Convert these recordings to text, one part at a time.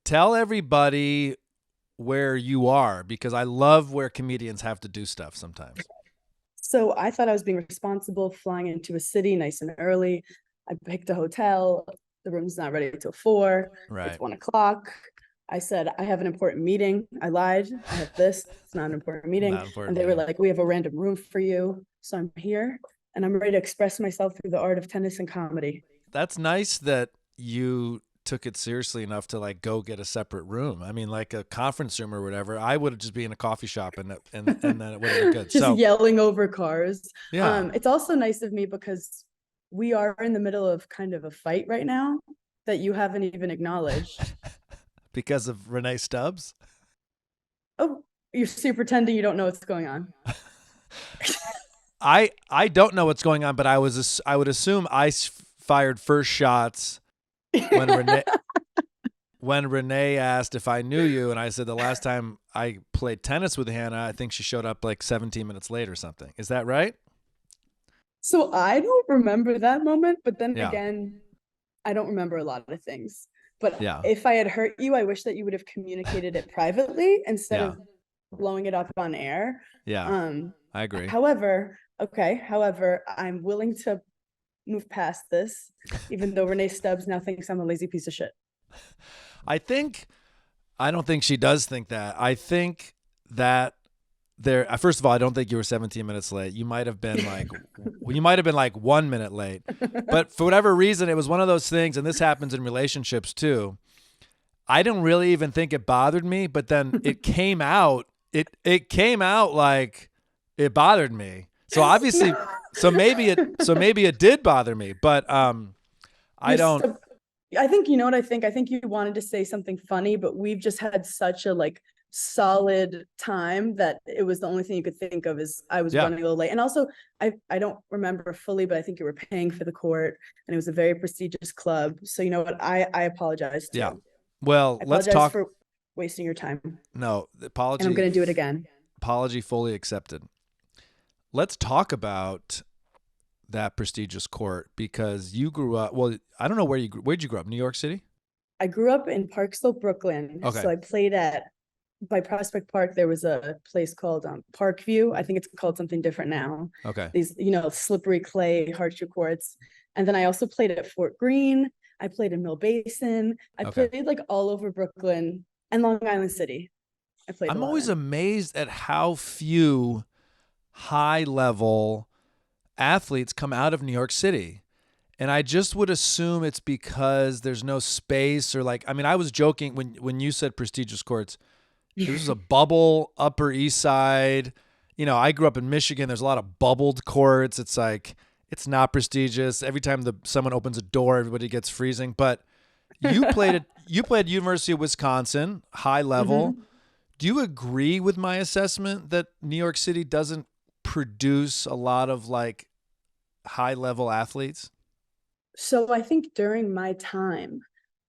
tell everybody where you are because I love where comedians have to do stuff sometimes. So I thought I was being responsible, flying into a city nice and early. I picked a hotel. The room's not ready till 4. It's Right. 1 o'clock. I said, I have an important meeting. I lied. I have this. It's not an important meeting. Not important And they were meeting. like, we have a random room for you. So I'm here and I'm ready to express myself through the art of tennis and comedy. That's nice that you took it seriously enough to like go get a separate room. I mean, like a conference room or whatever. I would just be in a coffee shop and then it would have been good. Just So yelling over cars. yeah, It's also nice of me because we are in the middle of kind of a fight right now that you haven't even acknowledged. because of Renee Stubbs. Oh, you're pretending you don't know what's going on. I don't know what's going on, but I would assume fired first shots when Renee when Renee asked if I knew you, and I said the last time I played tennis with Hannah, I think she showed up like 17 minutes late or something. Is that right? So I don't remember that moment, but then Yeah. again, I don't remember a lot of things. But Yeah. if I had hurt you, I wish that you would have communicated it privately instead Yeah. of blowing it up on air. Yeah. Um, I agree. however, I'm willing to move past this, even though Renee Stubbs now thinks I'm a lazy piece of shit. I think I don't think she does think that. I think that there first of all, I don't think you were 17 minutes late. You might have been like 1 minute late. But for whatever reason, it was one of those things, and this happens in relationships too. I didn't really even think it bothered me, but then it came out. It came out like it bothered me. So obviously, so maybe it did bother me, but I You're don't. so, I think you know what I think. I think you wanted to say something funny, but we've just had such a like solid time that it was the only thing you could think of is I was Yeah. running a little late. And also I don't remember fully, but I think you were paying for the court and it was a very prestigious club. So you know what? I apologize Yeah. too. Well, I let's apologize talk. for wasting your time. No, the And I'm apology gonna do it again. apology fully accepted. Let's talk about that prestigious court because you grew up. Well, I don't know where'd you grow up? New York City. I grew up in Park Slope, Brooklyn. Okay. So I played at by Prospect Park. There was a place called Parkview. I think it's called something different now. Okay. These, slippery clay hardship courts. And then I also played at Fort Greene. I played in Mill Basin. I Okay. played like all over Brooklyn and Long Island City. I played a I'm lot always in. amazed at how few high level athletes come out of New York City. And I just would assume it's because there's no space or like I mean I was joking when you said prestigious courts. This was a bubble Upper East Side. You know, I grew up in Michigan. There's a lot of bubbled courts. It's like it's not prestigious. Every time someone opens a door, everybody gets freezing. But you played University of Wisconsin, high level. Mhm. Do you agree with my assessment that New York City doesn't produce a lot of like high level athletes? So I think during my time,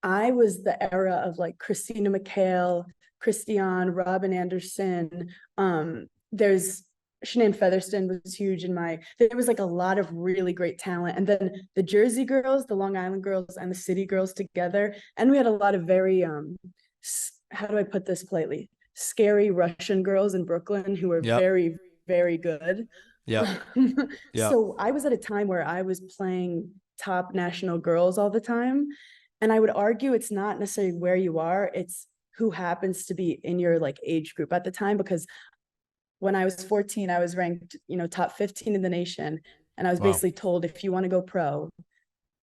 I was the era of like Christina McHale, Christiane, Robin Anderson. There's Shanann Featherston was huge in my. There was like a lot of really great talent, and then the Jersey girls, the Long Island girls, and the City girls together, and we had a lot of very how do I put this politely? Scary Russian girls in Brooklyn who were Yep. very, very good. Yep. Yep. So I was at a time where I was playing top national girls all the time. And I would argue it's not necessarily where you are, it's who happens to be in your like age group at the time. Because when I was 14, I was ranked, top 15 in the nation. And I was Wow. basically told if you want to go pro,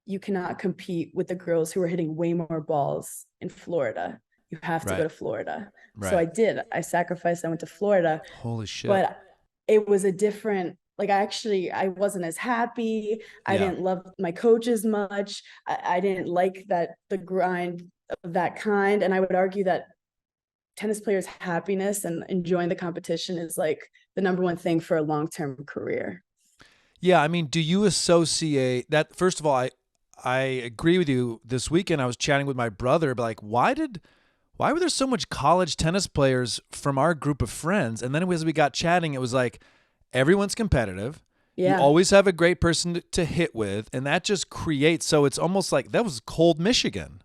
you cannot compete with the girls who are hitting way more balls in Florida. You have to go Right. to Florida. So Right. I did. I sacrificed. I went to Florida, Holy shit. but it was a different like I wasn't as happy. I Yeah. didn't love my coach as much. I didn't like that the grind of that kind. And I would argue that tennis players' happiness and enjoying the competition is like the number one thing for a long-term career. Yeah, I mean, do you associate that? First of all, I agree with you. This weekend, I was chatting with my brother, but like, why were there so much college tennis players from our group of friends? And then as we got chatting, it was like everyone's competitive. You Yeah. always have a great person to hit with, and that just creates. So it's almost like that was cold Michigan.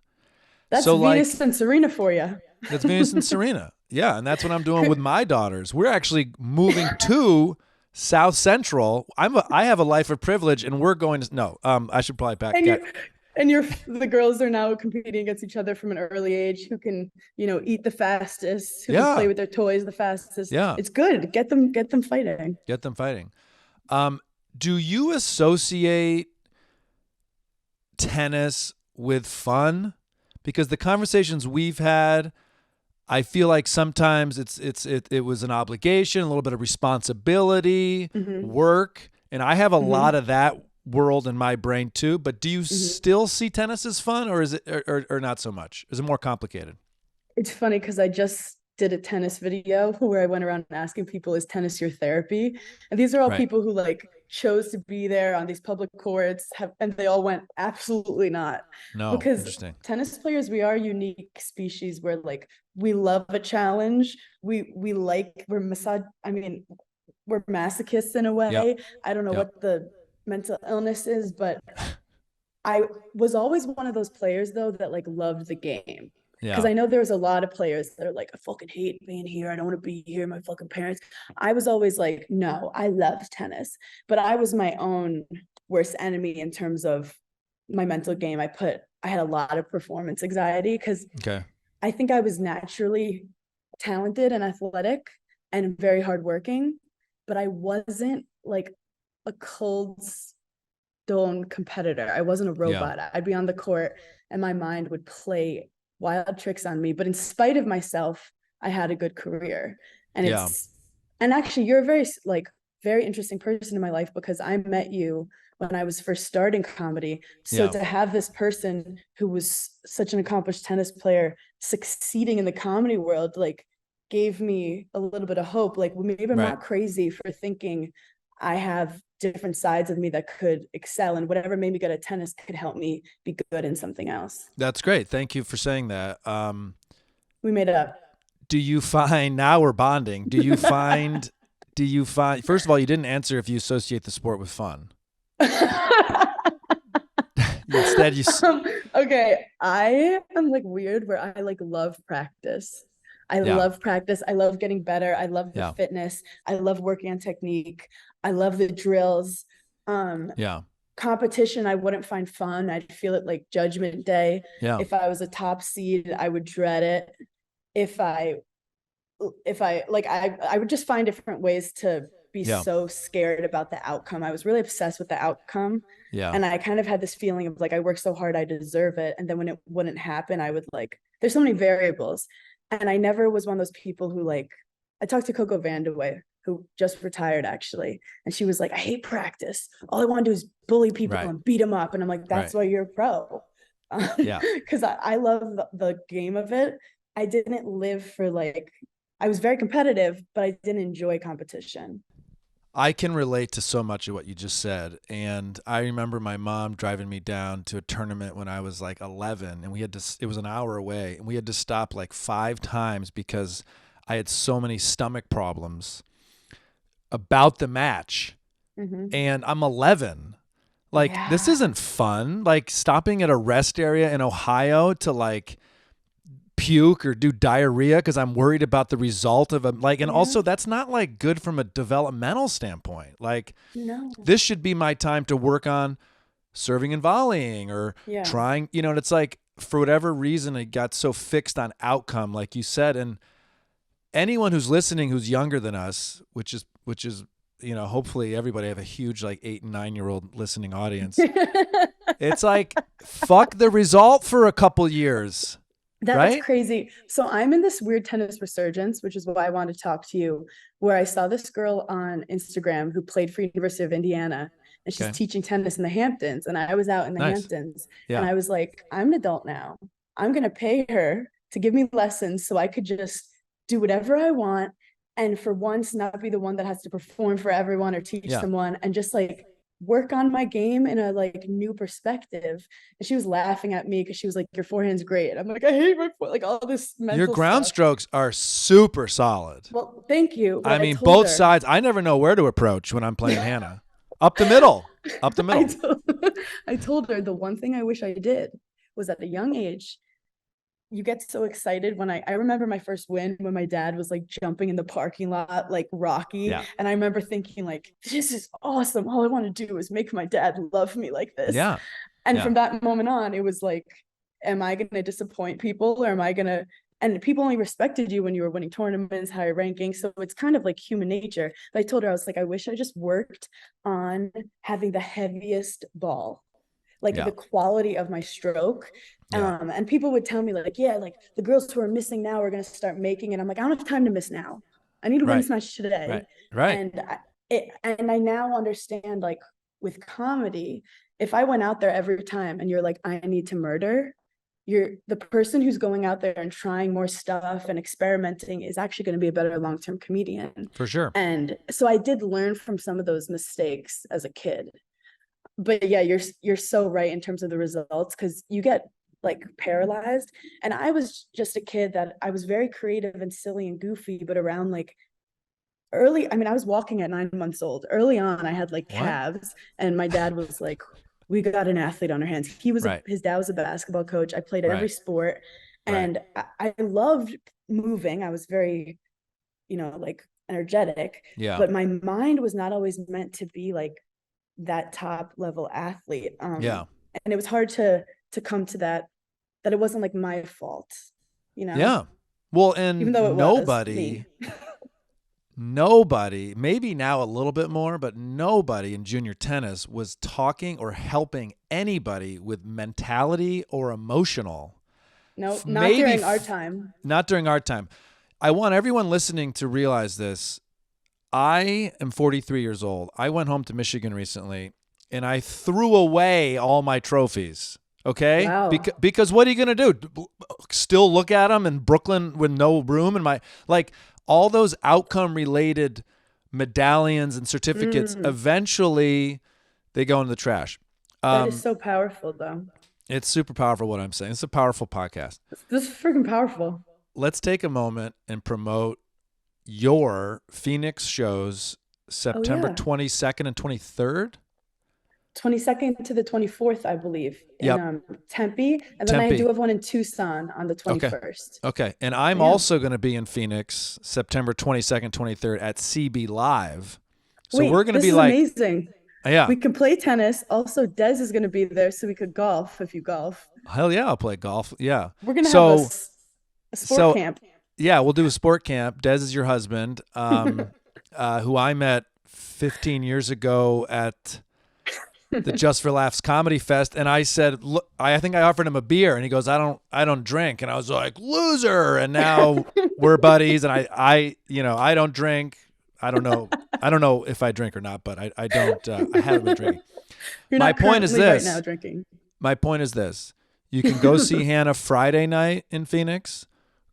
That's So Venus like and Serena for you. that's Venus and Serena. Yeah, and that's what I'm doing with my daughters. We're actually moving to South Central. I have a life of privilege, and we're going to no. I should probably back and get. you and the girls are now competing against each other from an early age, who can, eat the fastest, who can play Yeah, with their toys the fastest. yeah. It's good. Get them fighting. Get them fighting. Um, do you associate tennis with fun? Because the conversations we've had, I feel like sometimes it was an obligation, a little bit of responsibility, Hmm. work, and I have a lot Hmm. of that world in my brain too. But do you Hmm. still see tennis as fun, or is it, or not so much? Is it more complicated? It's funny because I just did a tennis video where I went around asking people, is tennis your therapy? And these are all Right. people who like chose to be there on these public courts, and they all went, absolutely not. No. Because Interesting. tennis players, we are a unique species where like we love a challenge. We like we're massage I mean, we're masochists in a Yep. way. I don't know Yep. what the mental illness is, but I was always one of those players though that like loved the game. Because Yeah. I know there was a lot of players that are like, I fucking hate being here. I don't want to be here. My fucking parents. I was always like, no, I love tennis. But I was my own worst enemy in terms of my mental game. I had a lot of performance anxiety because Okay. I think I was naturally talented and athletic and very hardworking, but I wasn't like a cold stone competitor. I wasn't a Yeah. robot. I'd be on the court and my mind would play wild tricks on me. But in spite of myself, I had a good career. And Yeah. actually you're a very interesting person in my life because I met you when I was first starting comedy. So Yeah. to have this person who was such an accomplished tennis player succeeding in the comedy world, like gave me a little bit of hope. Like, well, maybe I'm Right. not crazy for thinking I have different sides of me that could excel, and whatever made me good at tennis could help me be good in something else. That's great. Thank you for saying that. We made it up. Do you find now we're bonding? Do you find first of all, you didn't answer if you associate the sport with fun. Instead, Okay, I am like weird where I like love practice. I yeah, love practice. I love getting better. I love the yeah, fitness. I love working on technique. I love the drills. Um, yeah, Competition I wouldn't find fun. I'd feel it like judgment day. yeah, If I was a top seed, I would dread it. If I I would just find different ways to be yeah, so scared about the outcome. I was really obsessed with the outcome. yeah, And I kind of had this feeling of like, I worked so hard, I deserve it. And then when it wouldn't happen, I would like, there's so many variables. And I never was one of those people who like, I talked to Coco Vandeweghe, who just retired actually. And she was like, I hate practice. All I want to do is bully people right, and beat them up. And I'm like, right, that's why you're a pro. yeah. Because I love the game of it. I didn't live for like, I was very competitive, but I didn't enjoy competition. I can relate to so much of what you just said. And I remember my mom driving me down to a tournament when I was like 11, and it was an hour away, and we had to stop like 5 times because I had so many stomach problems about the match. Mm-hmm. And I'm 11. Like, this Yeah. isn't fun. Like, stopping at a rest area in Ohio to like puke or do diarrhea because I'm worried about the result of a like, and Yeah. also that's not like good from a developmental standpoint. Like, No. this should be my time to work on serving and volleying or Yeah. trying, and it's like for whatever reason it got so fixed on outcome, like you said. And anyone who's listening who's younger than us, which is hopefully everybody have a huge like 8 and 9 year old listening audience. It's like fuck the result for a couple years, That's right? crazy. So I'm in this weird tennis resurgence, which is why I wanted to talk to you, where I saw this girl on Instagram who played for University of Indiana, and she's Okay. teaching tennis in the Hamptons. And I was out in the Nice. Hamptons, and Yeah. I was like, I'm an adult now. I'm gonna pay her to give me lessons so I could just do whatever I want. And for once, not be the one that has to perform for everyone or teach Yeah. someone, and just like work on my game in a like new perspective. And she was laughing at me because she was like, your forehand's great. And I'm like, I hate my like all this Your mental ground stuff. strokes are super solid. Well, thank you. I But I mean, told both her, sides. I never know where to approach when I'm playing Hannah. Up the middle. Up the I middle. told, I told her the one thing I wish I did was at a young age you get so excited when I remember my first win when my dad was like jumping in the parking lot like Rocky, Yeah. and I remember thinking like, this is awesome. All I want to do is make my dad love me like this. Yeah. And Yeah. from that moment on, it was like, am I going to disappoint people, or am I going to, and people only respected you when you were winning tournaments, higher ranking. So it's kind of like human nature. But I told her, I was like, I wish I just worked on having the heaviest ball, like Yeah. the quality of my stroke. Yeah. And people would tell me like, yeah, like the girls who are missing now are going to start making it. I'm like, I don't have time to miss now. I need to win Right. this match Right. today. Right. And I now understand, like with comedy, if I went out there every time and you're like, I need to murder, you're the person who's going out there and trying more stuff and experimenting is actually going to be a better long-term comedian. For sure. And so I did learn from some of those mistakes as a kid. But yeah, you're so right in terms of the results, because you get like paralyzed. And I was just a kid that I was very creative and silly and goofy, but around like early, I mean, I was walking at 9 months old. Early on, I had like What? calves, and my dad was like, we got an athlete on our hands. Right. His dad was a basketball coach. I played every Right. sport, Right. and I loved moving. I was very, like energetic, Yeah. but my mind was not always meant to be like that top level athlete. Yeah. And it was hard to come to that it wasn't like my fault, Yeah. Well, even and though it was me. nobody, maybe now a little bit more, but nobody in junior tennis was talking or helping anybody with mentality or emotional. No, not Maybe during our time. not during our time. I want everyone listening to realize this. I am 43 years old. I went home to Michigan recently and I threw away all my trophies. Okay? Wow. Because what are you going to do? Still look at them in Brooklyn with no room in my, like, all those outcome related medallions and certificates, eventually they go in the trash. That is so powerful, though. It's super powerful what I'm saying. It's a powerful podcast. This is freaking powerful. Let's take a moment and promote your Phoenix shows Oh September yeah. 22nd and 23rd. 22nd to the 24th, I believe, in Yep. Tempe. And then I Tempe. do have one in Tucson on the Okay. 21st. Okay. And I'm Yeah. also going to be in Phoenix September 22nd, 23rd at CB Live. So Wait, we're going to this be is like, amazing. yeah, We can play tennis. Also, Des is going to be there, so we could golf if you golf. hell yeah, I'll play golf. Yeah. We're going to have So, a sport camp. yeah, we'll do a sport camp. Des is your husband, who I met 15 years ago at the Just for Laughs Comedy Fest, and I said, "Look, I think I offered him a beer," and he goes, I don't drink," and I was like, "Loser!" And now we're buddies, and I don't drink. I don't know if I drink or not, but I don't. I haven't been drinking. You're My not point is currently this. right now drinking. My point is this: you can go see Hannah Friday night in Phoenix,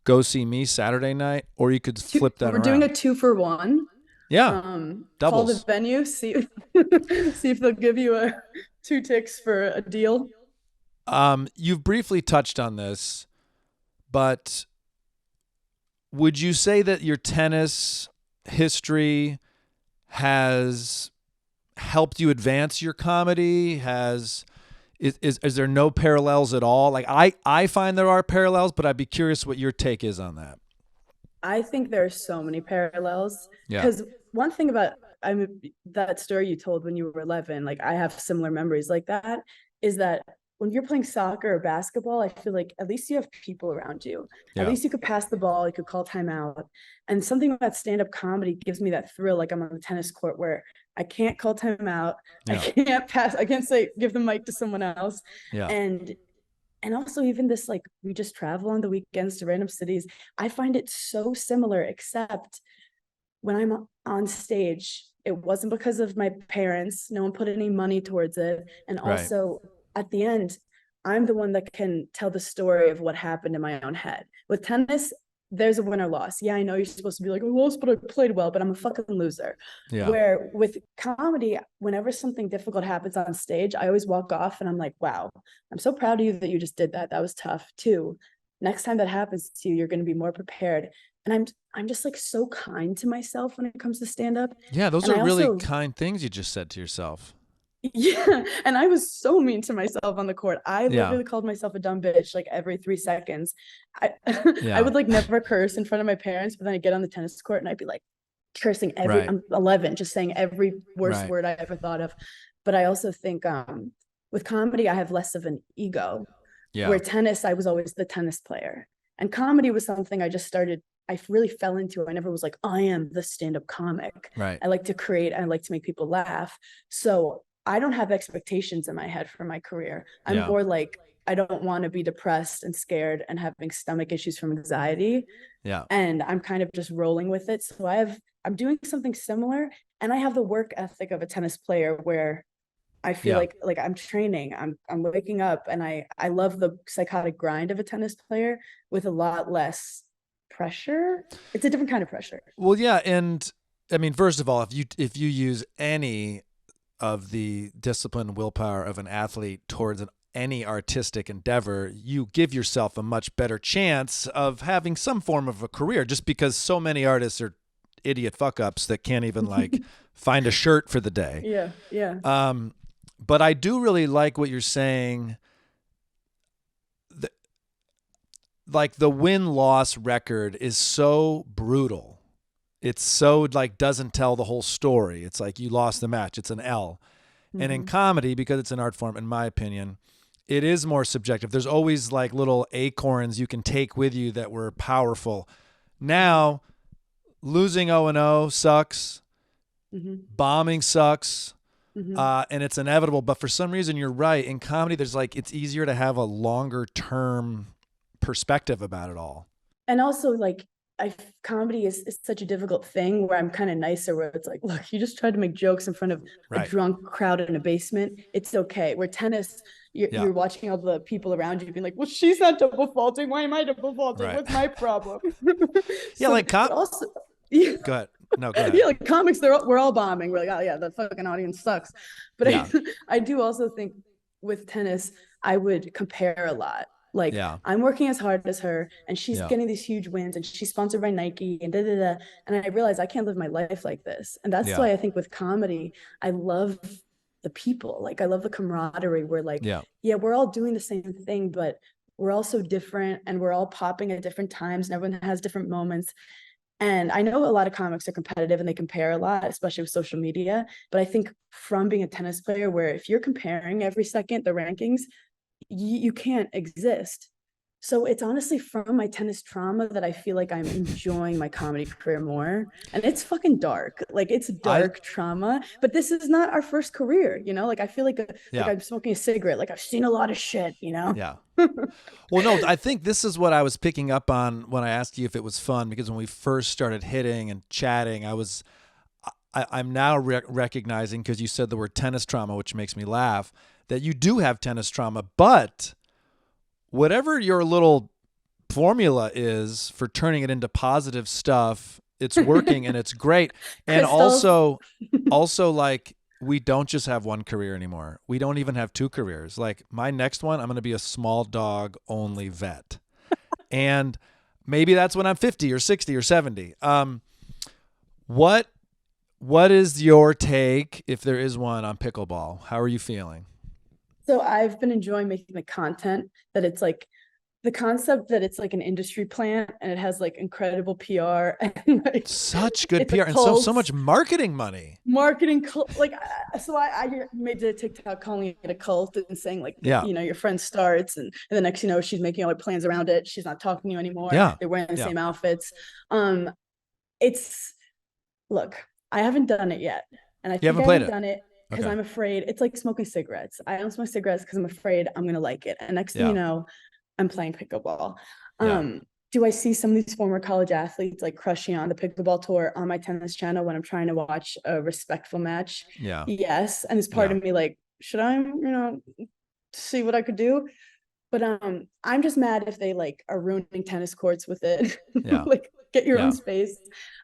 go see me Saturday night, or you could flip that We're around. doing a 2-for-1. Yeah, Call the doubles. venue, see if they'll give you 2 ticks for a deal. You've briefly touched on this, but would you say that your tennis history has helped you advance your comedy? Is there no parallels at all? Like I find there are parallels, but I'd be curious what your take is on that. I think there are so many parallels, Yeah. because one thing about that story you told when you were 11, like I have similar memories like that, is that when you're playing soccer or basketball, I feel like at least you have people around you. At Yeah. least you could pass the ball, you could call timeout. And something about stand-up comedy gives me that thrill, like I'm on the tennis court where I can't call timeout, I Yeah. can't pass, I can't say give the mic to someone else. Yeah. And also even this, like, we just travel on the weekends to random cities. I find it so similar, except when I'm on stage, it wasn't because of my parents. No one put any money towards it. And Right. also at the end, I'm the one that can tell the story of what happened in my own head. With tennis, there's a win or loss. Yeah, I know you're supposed to be like, I lost, but I played well, but I'm a fucking loser. Yeah. Where with comedy, whenever something difficult happens on stage, I always walk off and I'm like, wow, I'm so proud of you that you just did that. That was tough too. Next time that happens to you, you're going to be more prepared. And I'm just like so kind to myself when it comes to stand up. Yeah, those And are I really also, kind things you just said to yourself. Yeah, and I was so mean to myself on the court. I Yeah. literally called myself a dumb bitch like every 3 seconds. I I Yeah. would like never curse in front of my parents, but then I get on the tennis court and I'd be like cursing every. Right. I'm 11, just saying every worst Right. word I ever thought of. But I also think with comedy I have less of an ego. Yeah. Where tennis, I was always the tennis player, and comedy was something I just started. I really fell into. I never was like, I am the stand-up comic. Right. I like to create. I like to make people laugh. So I don't have expectations in my head for my career. I'm Yeah. more like, I don't want to be depressed and scared and having stomach issues from anxiety. Yeah. And I'm kind of just rolling with it. So I'm doing something similar. And I have the work ethic of a tennis player where I feel Yeah. like I'm training. I'm waking up, and I love the psychotic grind of a tennis player with a lot less pressure. It's a different kind of pressure. Well, yeah, and I mean, first of all, if you use any of the discipline and willpower of an athlete towards any artistic endeavor, you give yourself a much better chance of having some form of a career. Just because so many artists are idiot fuck ups that can't even like find a shirt for the day. Yeah, yeah. Um, but I do really like what you're saying. The, like the win loss record is so brutal. It's so like doesn't tell the whole story. It's like you lost the match. It's an L. And in Mm-hmm. comedy, because it's an art form, in my opinion, it is more subjective. There's always like little acorns you can take with you that were powerful. Now, losing 0-0 sucks. Mm-hmm. Bombing sucks. Mm-hmm. And it's inevitable. But for some reason, you're right. In comedy, there's like, it's easier to have a longer term perspective about it all. And also, like, I comedy is such a difficult thing where I'm kind of nicer, where it's like, look, you just tried to make jokes in front of a Right. drunk crowd in a basement. It's okay. Where tennis, Yeah. you're watching all the people around you being like, well, she's not double faulting. Why am I double faulting? Right. What's my problem? Yeah. So, Like, but also, yeah, go ahead. No, go ahead. yeah, like comics, we're all bombing. We're like, oh yeah, the fucking audience sucks. But Yeah. I do also think with tennis, I would compare a lot. Like Yeah. I'm working as hard as her, and she's Yeah. getting these huge wins, and she's sponsored by Nike, and da da da. And I realize I can't live my life like this, and that's Yeah. why I think with comedy, I love the people. Like I love the camaraderie. Where like, Yeah. yeah, we're all doing the same thing, but we're all so different, and we're all popping at different times, and everyone has different moments. And I know a lot of comics are competitive and they compare a lot, especially with social media. But I think from being a tennis player, where if you're comparing every second the rankings, you can't exist. So it's honestly from my tennis trauma that I feel like I'm enjoying my comedy career more. And it's fucking dark. Like it's I, dark trauma, but this is not our first career, you know? Like I feel like yeah. I'm smoking a cigarette. Like I've seen a lot of shit, you know? Yeah. Well, no, I think this is what I was picking up on when I asked you if it was fun, because when we first started hitting and chatting, I'm now recognizing, because you said the word tennis trauma, which makes me laugh, that you do have tennis trauma, but whatever your little formula is for turning it into positive stuff, it's working and it's great. And Crystals. also like, we don't just have one career anymore. We don't even have two careers. Like my next one, I'm going to be a small dog only vet. And maybe that's when I'm 50 or 60 or 70. What is your take, if there is one, on pickleball? How are you feeling? So I've been enjoying making the content that it's like the concept that it's like an industry plant and it has like incredible PR and like Such good it's a PR and so cult much marketing money. marketing cult. Like so I made a TikTok calling it a cult and saying like Yeah. you know your friend starts and the next you know she's making all her plans around it. She's not talking to you anymore. Yeah. They're wearing the Yeah. same outfits. Um, it's look, I haven't done it yet, and I You think haven't I played haven't it. done it because Okay. I'm afraid it's like smoking cigarettes. I don't smoke cigarettes because I'm afraid I'm gonna like it. And next thing you Yeah. know, I'm playing pickleball. Yeah. Do I see some of these former college athletes like crushing on the pickleball tour on my tennis channel when I'm trying to watch a respectful match? Yeah. Yes. And there's part Yeah. of me like, should I, see what I could do? But I'm just mad if they like are ruining tennis courts with it. Yeah. Like get your own Yeah. space.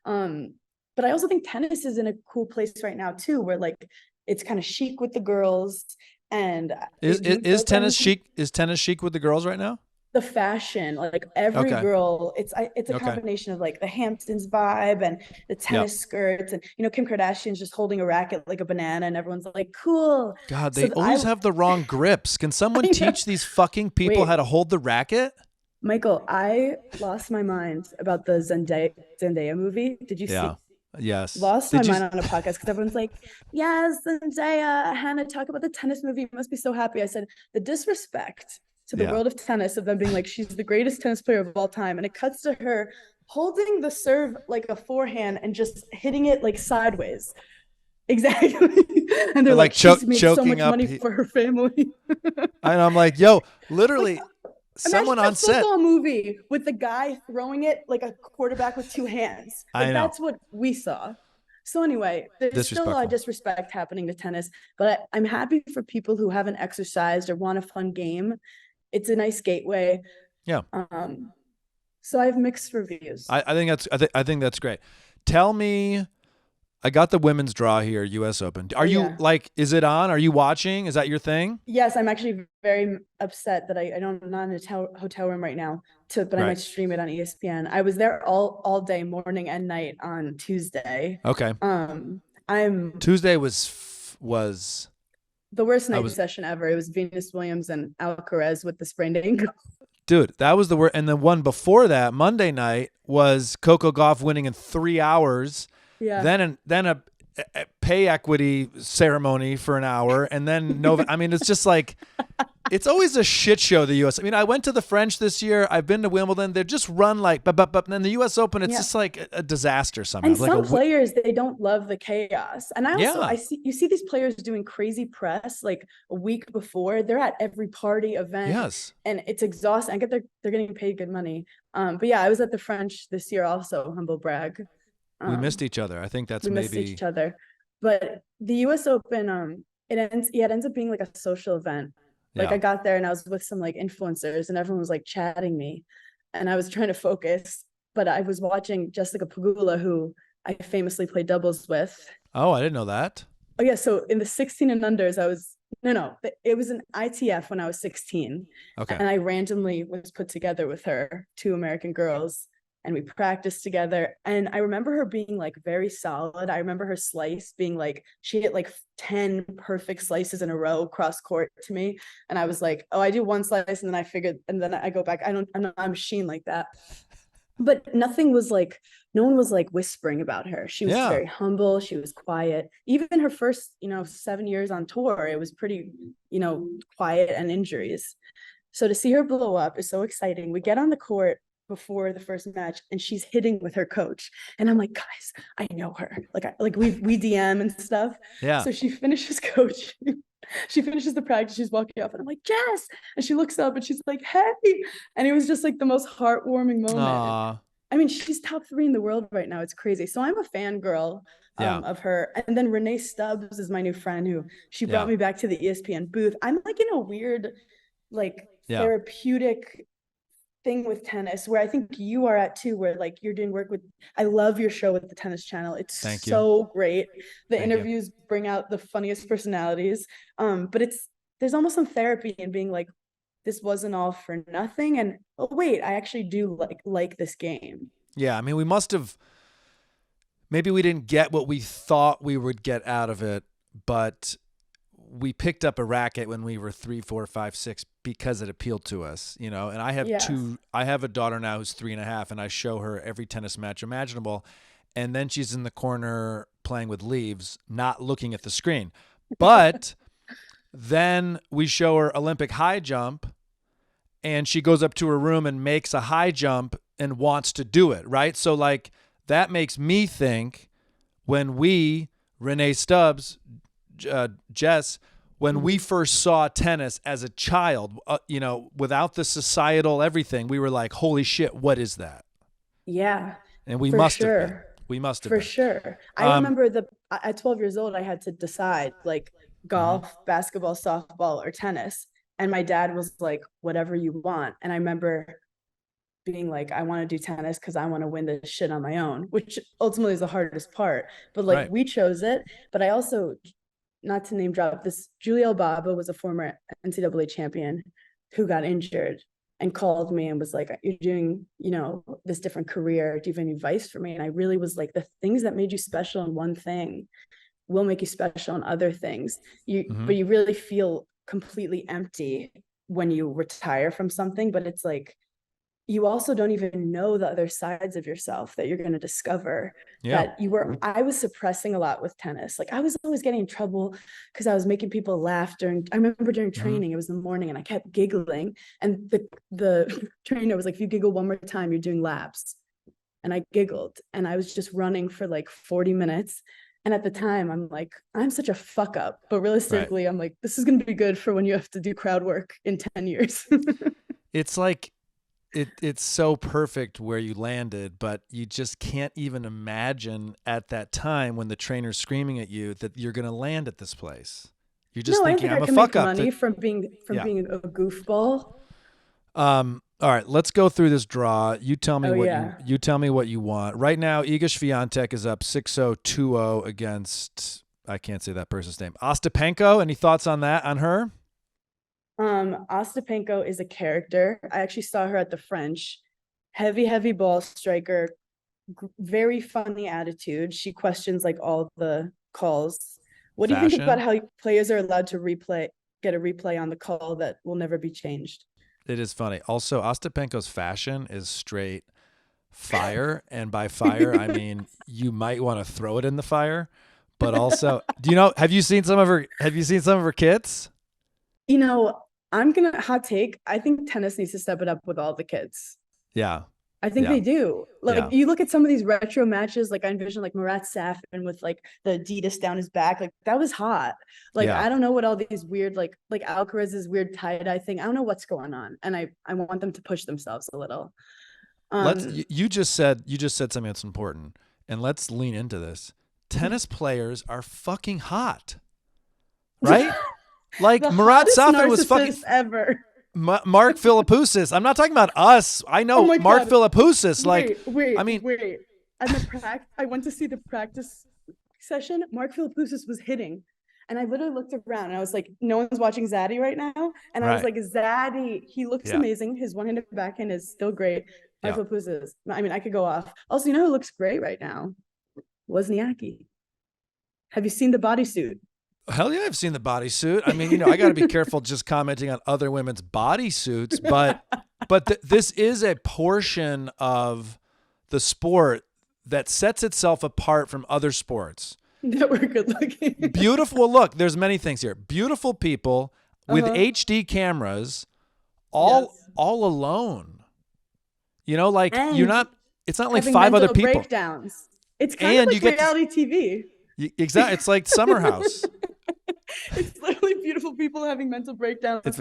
Um, but I also think tennis is in a cool place right now too, where like it's kind of chic with the girls and Is it do is feel tennis trendy. chic? Is tennis chic with the girls right now? the fashion, like every Okay. girl, it's a Okay. combination of like the Hamptons vibe and the Yep. tennis skirts, and Kim Kardashian's just holding a racket like a banana, and everyone's like, cool. God, So they always I have the wrong grips. Can someone I know. teach these fucking people how Wait, to hold the racket? Michael, I lost my mind about the Zendaya movie. Did you see? Yeah. Yes. Lost my Did you? mind on a podcast because everyone's like, yes, Zendaya, Hannah, talk about the tennis movie. You must be so happy. I said, the disrespect to the Yeah. world of tennis of them being like, she's the greatest tennis player of all time. And it cuts to her holding the serve like a forehand and just hitting it like sideways. Exactly. And they're And like, like she's made so choking much up. money for her family. And I'm like, yo, Like, literally, imagine someone a on set. football movie with the guy throwing it like a quarterback with two hands. I Like know. that's what we saw. So anyway, there's still a lot of Disrespectful. disrespect happening to tennis, but I'm happy for people who haven't exercised or want a fun game. It's a nice gateway. Yeah. Um, so I have mixed reviews. I think that's great. Tell me, I got the women's draw here, U.S. Open. Oh Are you yeah. like? Is it on? Are you watching? Is that your thing? Yes, I'm actually very upset that I don't, I'm not in a hotel room right now but I Right. might stream it on ESPN. I was there all day, morning and night on Tuesday. Okay. I'm Tuesday was the worst I night was session ever. It was Venus Williams and Alcaraz with the sprained ankle. dude. That was the word. And the one before that, Monday night, was Coco Gauff winning in 3 hours. Yeah. Then a pay equity ceremony for an hour, and then Nova. I mean, it's just like it's always a shit show. The U.S. I mean, I went to the French this year. I've been to Wimbledon. They just run like, but and then the U.S. Open, it's Yeah. just like a disaster somehow. And Like some players, they don't love the chaos. And I yeah, see, you see these players doing crazy press like a week before. They're at every party event yes, and it's exhausting. I get they're getting paid good money. But yeah, I was at the French this year also, humble brag. we missed Um, each other. I think that's we missed maybe each other. But the US Open, it ends up being like a social event. Like yeah. I got there and I was with some like influencers and everyone was like chatting me. And I was trying to focus, but I was watching Jessica Pagula, who I famously played doubles with. Oh, I didn't know that. Oh yeah, so in the 16 and unders, I was no, it was an ITF when I was 16, Okay, and I randomly was put together with her, two American girls, and we practiced together. And I remember her being like very solid. I remember her slice being like she hit like 10 perfect slices in a row cross court to me, and I was like, oh, I do one slice, and then I figured, and then I go back. I'm not a machine like that, but nothing was like no one was like whispering about her. She was yeah, very humble, she was quiet. Even her first 7 years on tour, it was pretty quiet and injuries. So to see her blow up is so exciting. We get on the court before the first match and she's hitting with her coach, and I'm like, guys, I know her. Like we DM and stuff. yeah. So she finishes coaching. She finishes the practice, she's walking off, and I'm like, Jess, and she looks up and she's like, hey. And it was just like the most heartwarming moment. Aw, I mean, she's top 3 in the world right now. It's crazy. So I'm a fangirl yeah, of her. And then Renee Stubbs is my new friend who she brought yeah, me back to the ESPN booth. I'm like in a weird, like yeah. therapeutic thing with tennis where I think you are at too, where like you're doing work with. I love your show with the Tennis Channel. It's Thank you, so great. The thank you. interviews bring out the funniest personalities. But there's almost some therapy in being like, this wasn't all for nothing. And oh wait, I actually do like this game. Yeah, I mean, we must have. Maybe we didn't get what we thought we would get out of it, but we picked up a racket when we were 3, 4, 5, 6 because it appealed to us, you know. And I have Yes. I have a daughter now who's 3.5, and I show her every tennis match imaginable, and then she's in the corner playing with leaves, not looking at the screen. But then we show her Olympic high jump, and she goes up to her room and makes a high jump and wants to do it, right? So like that makes me think when Renee Stubbs, Jess, when we first saw tennis as a child, without the societal everything, we were like, holy shit, what is that? Yeah, And we for must have been. sure. We must have For been. sure. I Um, remember at 12 years old, I had to decide like mhm. golf, basketball, softball, or tennis. And my dad was like, whatever you want. And I remember being like, I want to do tennis because I want to win this shit on my own, which ultimately is the hardest part. But like Right. we chose it. But I also, not to name drop, this Julia Baba was a former NCAA champion who got injured. and called me and was like, you're doing, this different career. Do you have any advice for me? And I really was like, the things that made you special in one thing will make you special in other things. Mm-hmm. But you really feel completely empty when you retire from something. But it's like, you also don't even know the other sides of yourself that you're going to discover Yeah. that I was suppressing a lot with tennis. Like I was always getting in trouble because I was making people laugh I remember during Mm-hmm. training, it was in the morning and I kept giggling. And the trainer was like, if you giggle one more time, you're doing laps. And I giggled and I was just running for like 40 minutes. And at the time I'm like, I'm such a fuck up, but Right. realistically, I'm like, this is going to be good for when you have to do crowd work in 10 years. It's like it's so perfect where you landed, but you just can't even imagine at that time when the trainer's screaming at you that you're going to land at this place. You're just No, I didn't thinking, think I I'm a could make fuck up. money from being Yeah. a goofball. All right, let's go through this draw. You tell me Oh what yeah. you tell me what you want. Right now, Iga Swiatek is up 6-0, 2-0 against, I can't say that person's name. Ostapenko. Any thoughts on that, on her? Ostapenko is a character. I actually saw her at the French. Heavy ball striker, very funny attitude. She questions like all the calls. What do you think about Fashion. how players are allowed to get a replay on the call that will never be changed? It is funny. Also, Ostapenko's fashion is straight fire, and by fire I mean you might want to throw it in the fire. But also, do you know? Have you seen some of her? Have you seen some of her kits? You know, I'm gonna hot take. I think tennis needs to step it up with all the kids. Yeah, I think yeah, they do. yeah, Like you look at some of these retro matches, like I envision like Murat Safin with like the Adidas down his back. Like that was hot. Like yeah. I don't know what all these weird like Alcaraz's weird tie-dye thing. I don't know what's going on. And I want them to push themselves a little. Let's. Um You just said something that's important, and let's lean into this. Tennis players are fucking hot, right? Like the Murat hottest Safin was fucking narcissist ever. Mark Philippoussis. I'm not talking about us. I Oh know my Mark god. Philippoussis. Like, Wait. I mean, And I went to see the practice session. Mark Philippoussis was hitting. And I literally looked around and I was like, no one's watching Zaddy right now. And I was right? like, Zaddy, he looks Yeah, amazing. His one-handed backhand is still great. Mark yeah. Philippoussis, I mean, I could go off. Also, you know who looks great right now? Wozniacki. Have you seen the bodysuit? Hell yeah, I've seen the bodysuit. I mean, I got to be careful just commenting on other women's bodysuits, but this is a portion of the sport that sets itself apart from other sports. That were good looking. Beautiful. Well, look, there's many things here. Beautiful people with Uh-huh. HD cameras, all Yes. all alone. Like you're And not. It's not like having five other mental people, breakdowns. It's kind of and you like get to, reality TV. exactly. It's like Summer House. It's literally beautiful people having mental breakdowns. It's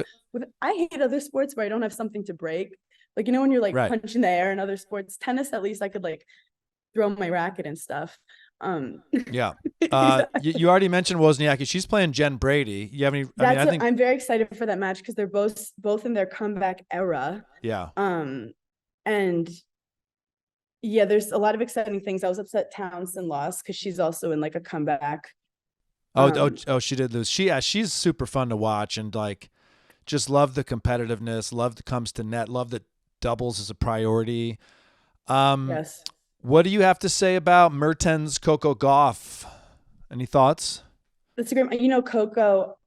I hate other sports where I don't have something to break. Like when you're like right. punching the air in other sports, tennis at least I could like throw my racket and stuff. Yeah. Exactly. You already mentioned Wozniacki. She's playing Jen Brady. You have any? I think. I'm very excited for that match because they're both in their comeback era. Yeah. And yeah, there's a lot of exciting things. I was upset Townsend lost because she's also in like a comeback. She did lose. She's super fun to watch and like just love the competitiveness, love that comes to net, love that doubles is a priority. Yes. What do you have to say about Mertens Coco Gauff? Any thoughts? That's a great, Coco,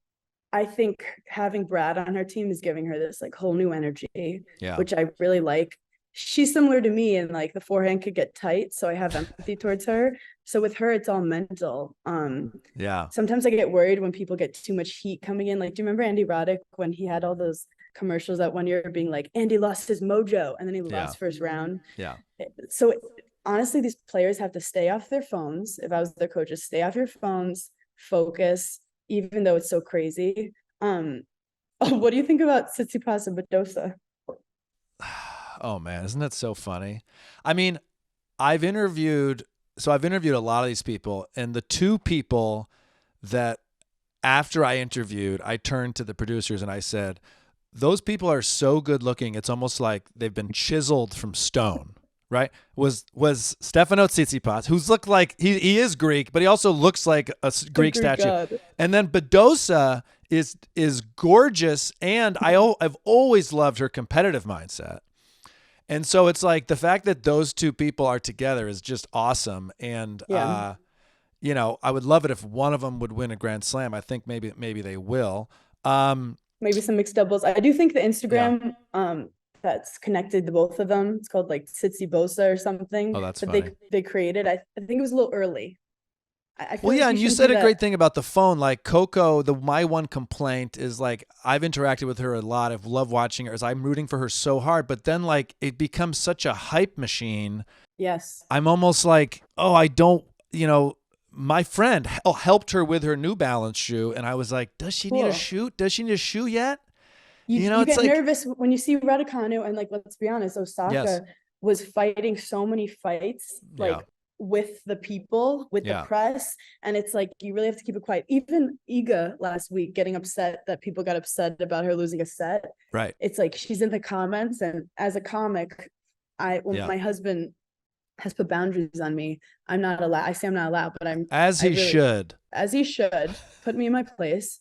I think having Brad on her team is giving her this like whole new energy, Yeah. which I really like. She's similar to me and like the forehand could get tight, so I have empathy towards her. So with her, it's all mental. Yeah. Sometimes I get worried when people get too much heat coming in. Like, do you remember Andy Roddick when he had all those commercials that one year being like, Andy lost his mojo and then he lost first round? Yeah. So honestly, these players have to stay off their phones. If I was their coaches, stay off your phones, focus, even though it's so crazy. What do you think about Tsitsipas and Badosa? Oh man, isn't that so funny? I mean, I've interviewed a lot of these people, and the two people that after I interviewed, I turned to the producers and I said, those people are so good looking, it's almost like they've been chiseled from stone. Right? Was Stefano Tsitsipas, who's looked like he is Greek, but he also looks like a Greek statue. God. And then Badosa is gorgeous, and I've always loved her competitive mindset. And so it's like the fact that those two people are together is just awesome. And Yeah. I would love it if one of them would win a Grand Slam. I think maybe they will. Maybe some mixed doubles. I do think the Yeah. Instagram that's connected the both of them, it's called like Sitsi Bosa or something Oh, that's that funny. they created. I think it was a little early. I Well, feel yeah, like you and you shouldn't said do a great that. thing about the phone. Like Coco, my one complaint is like I've interacted with her a lot. I've loved watching her as I'm rooting for her so hard, but then like it becomes such a hype machine. Yes. I'm almost like, oh, I don't, my friend helped her with her New Balance shoe, and I was like, does she need a Cool. shoe? Does she need a shoe yet? You It's get like, nervous when you see Raducanu, and like, let's be honest, yes, Osaka was fighting so many fights yeah, like with the people, with the yeah, press, and it's like you really have to keep it quiet. Even Iga last week getting upset that people got upset about her losing a set. right, It's like she's in the comments, and as a comic, when yeah, my husband has put boundaries on me, I'm not allowed. I say I'm not allowed, but as I he really, should. as he should, put me in my place.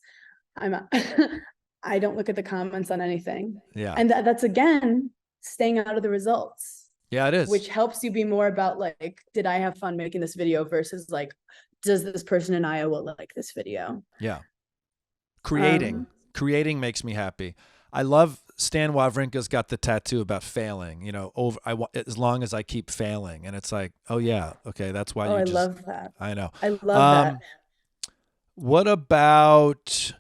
I'm I don't look at the comments on anything. Yeah, And that's again staying out of the results, yeah, it is. which helps you be more about like, did I have fun making this video versus like, does this person in Iowa like this video? Yeah, Um, creating makes me happy. I love Stan Wawrinka's got the tattoo about failing. Over as long as I keep failing, and it's like, oh yeah, okay, that's why oh, you I just. love that. I know. I love that. Um, what about?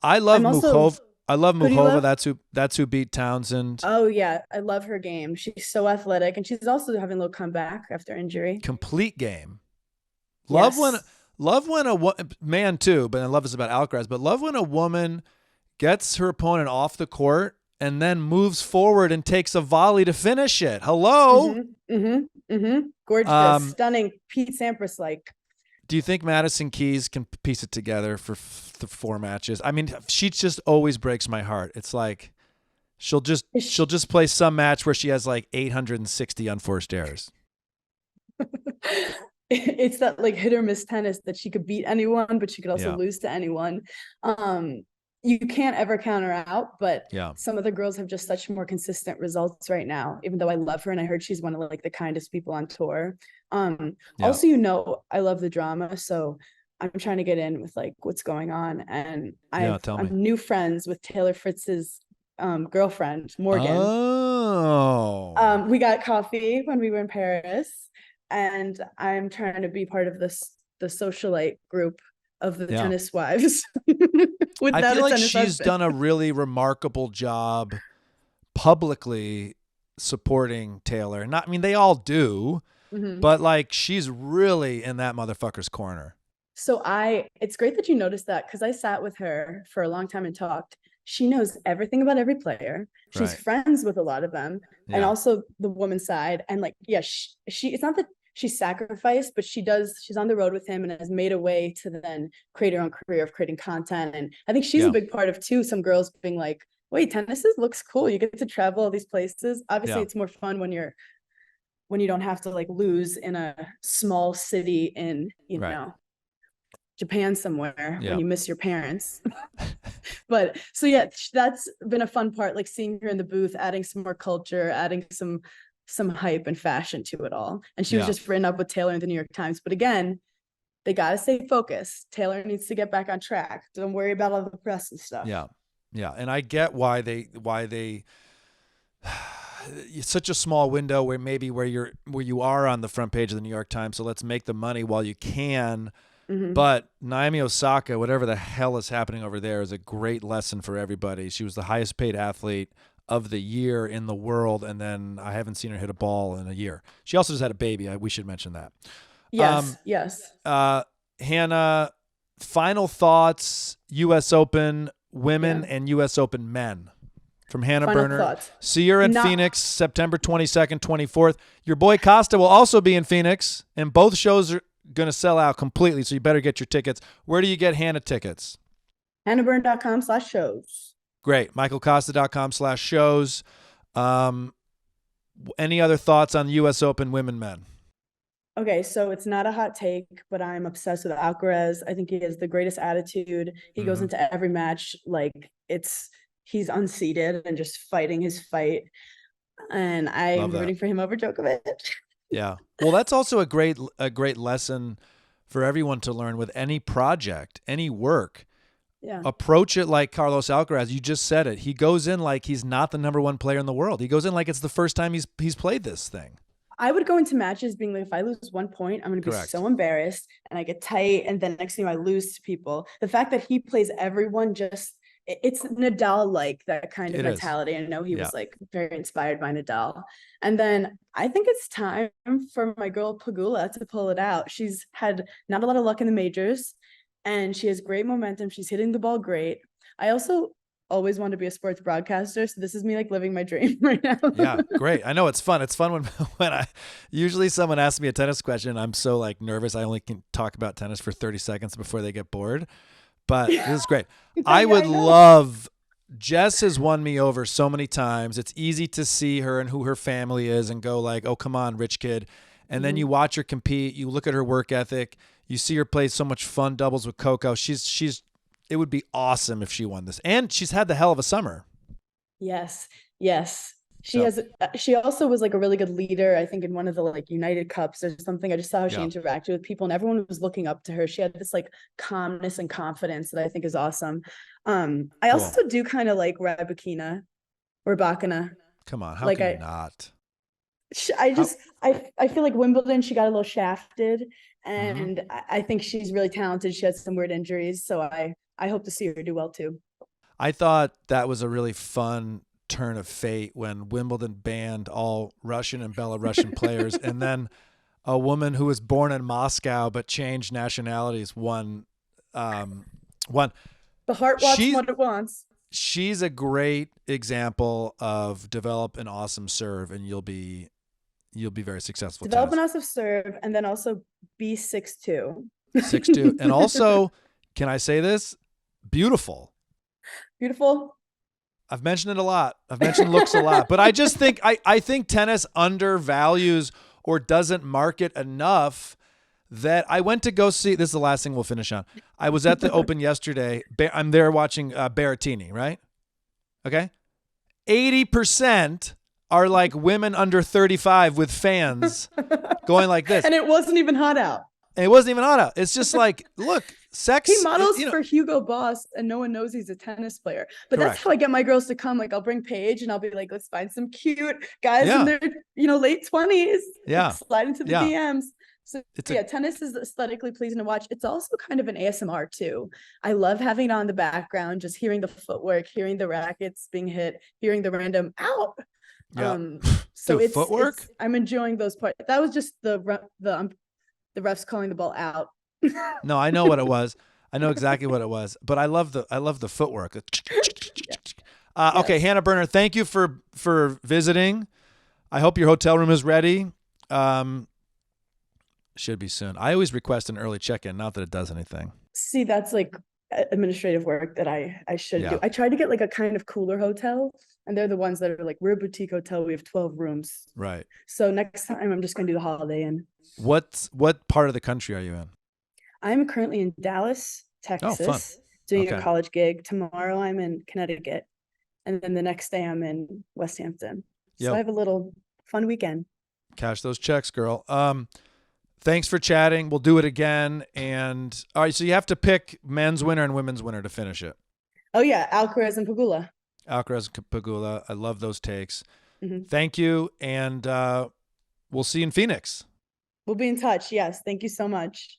I love I'm also, Mukhova. I love who do you Mukhova. love? That's who beat Townsend. Oh yeah, I love her game. She's so athletic, and she's also having a little comeback after injury. Complete game. Love when Yes. love when man too, but I love this about Alcaraz. But love when a woman gets her opponent off the court and then moves forward and takes a volley to finish it. Hello. Gorgeous, Um, stunning. Pete Sampras like. do you think Madison Keys can piece it together for the 4 matches? I mean, she just always breaks my heart. It's like she'll just play some match where she has like 860 unforced errors. It's that like hit or miss tennis that she could beat anyone, but she could also Yeah. lose to anyone. You can't ever count her out, but Yeah. some of the girls have just such more consistent results right now, even though I love her and I heard she's one of like the kindest people on tour. Yeah. Also, I love the drama, so I'm trying to get in with like what's going on, and Yeah. Tell me. I'm new friends with Taylor Fritz's girlfriend Morgan. Oh. We got coffee when we were in Paris, and I'm trying to be part of the socialite group of the Yeah. tennis wives I without feel a like tennis she's husband. done a really remarkable job publicly supporting Taylor. Not, I mean, they all do, Mhm. but like she's really in that motherfucker's corner. So it's great that you noticed that, because I sat with her for a long time and talked. She knows everything about every player. She's Right. friends with a lot of them, and Yeah. also the woman's side. And like, yeah, she it's not that she sacrificed, but she's on the road with him and has made a way to then create her own career of creating content. And I think she's a Yeah. big part of too. Some girls being like, wait, looks cool. You get to travel all these places. Obviously, Yeah. it's more fun when you don't have to like lose in a small city in, Right. Japan somewhere when Yeah. you miss your parents. But so yeah, that's been a fun part, like seeing her in the booth, adding some more culture, adding some hype and fashion to it all. And she was Yeah. just written up with Taylor in the New York Times. But again, they got to stay focused. Taylor needs to get back on track. Don't worry about all the press and stuff. Yeah. Yeah. And I get why they it's such a small window where you are on the front page of the New York Times. So let's make the money while you can. Mm-hmm. But Naomi Osaka, whatever the hell is happening over there, is a great lesson for everybody. She was the highest paid athlete of the year in the world, and then I haven't seen her hit a ball in a year. She also just had a baby. We should mention that. Yes. Hannah, final thoughts, U.S. Open women and U.S. Open men from Hannah Final Berner. thoughts. See her in Phoenix, September 22nd, 24th. Your boy Kosta will also be in Phoenix, and both shows are going to sell out completely, so you better get your tickets. Where do you get Hannah tickets? HannahBurn.com/shows. Great. MichaelCosta.com/shows. Any other thoughts on the U.S. Open women men? Okay, so it's not a hot take, but I'm obsessed with Alcaraz. I think he has the greatest attitude. He goes Hmm. into every match like he's unseated and just fighting his fight. And Love I'm that. rooting for him over Djokovic. Yeah. Well, that's also a great lesson for everyone to learn with any project, any work. Yeah. Approach it like Carlos Alcaraz. You just said it. He goes in like he's not the number one player in the world. He goes in like it's the first time he's played this thing. I would go into matches being like, if I lose 1 point, I'm going to be Correct. so embarrassed and I get tight. And then next thing I lose to people. The fact that he plays everyone just, it's Nadal like that kind of It is. mentality. I know he Yeah. was like very inspired by Nadal. And then I think it's time for my girl Pagula to pull it out. She's had not a lot of luck in the majors and she has great momentum. She's hitting the ball great. I also always wanted to be a sports broadcaster. So this is me like living my dream right now. Yeah, great. I know it's fun. It's fun when when I usually someone asks me a tennis question, I'm so like nervous. I only can talk about tennis for 30 seconds before they get bored. But this is great. I Yeah, would I know. love Jess has won me over so many times. It's easy to see her and who her family is and go like, "Oh, come on, rich kid." And then Mhm. you watch her compete, you look at her work ethic, you see her play so much fun doubles with Coco. She's it would be awesome if she won this. And she's had the hell of a summer. Yes, yes. She So, has. She also was like a really good leader. I think in one of the like United Cups or something. I just saw how she yeah. interacted with people, and everyone was looking up to her. She had this like calmness and confidence that I think is awesome. I Cool. also do kind of like Rybakina or Bakina. Come on, how Like can you not? I How just I feel like Wimbledon she got a little shafted, Mhm. and I think she's really talented. She had some weird injuries, so I hope to see her do well too. I thought that was a really fun turn of fate when Wimbledon banned all Russian and Belarusian players, and then a woman who was born in Moscow but changed nationalities won. Um, won. The heart wants She's what it wants. she's a great example of develop an awesome serve, and you'll be very successful at Develop an tennis. offensive serve, and then also be 6'2". 6'2", and also, can I say this? Beautiful. Beautiful. I've mentioned it a lot. I've mentioned looks a lot, but I just think I think tennis undervalues or doesn't market enough that I went to go see. This is the last thing we'll finish on. I was at the Open yesterday. I'm there watching Berrettini, right? Okay, 80% are like women under 35 with fans going like this. And it wasn't even hot out. And it wasn't even hot out. It's just like, look, He sex, models for Hugo Boss, and no one knows he's a tennis player. But that's correct. how I get my girls to come. Like I'll bring Paige, and I'll be like, let's find some cute guys in Yeah. their late 20s, like Yeah. slide into the Yeah. DMs. So It's a yeah, tennis is aesthetically pleasing to watch. It's also kind of an ASMR too. I love having it on the background, just hearing the footwork, hearing the rackets being hit, hearing the random out. yeah. So Dude, it's footwork? I'm enjoying those parts. That was just the refs calling the ball out. No, I know what it was. I know exactly what it was. But I love the footwork. Okay, Yes. Hannah Berner, thank you for visiting. I hope your hotel room is ready. Um, should be soon. I always request an early check-in, not that it does anything. See, that's like administrative work that I shouldn't do. Yeah. I tried to get like a kind of cooler hotel, and they're the ones that are like, we're a boutique hotel. We have 12 rooms. Right. So next time I'm just gonna do the Holiday Inn. What part of the country are you in? I'm currently in Dallas, Oh, fun. Texas, doing a Okay. college gig. Tomorrow I'm in Connecticut, and then the next day I'm in West Hampton. So I Yo, have a little fun weekend. cash those checks, girl. Thanks for chatting. We'll do it again. And all right, so you have to pick men's winner and women's winner to finish it. Oh yeah, Alcaraz and Pagula. Alcaraz Pagula. I love those takes. Mhm. Thank you, and we'll see you in Phoenix. We'll be in touch. Yes, thank you so much.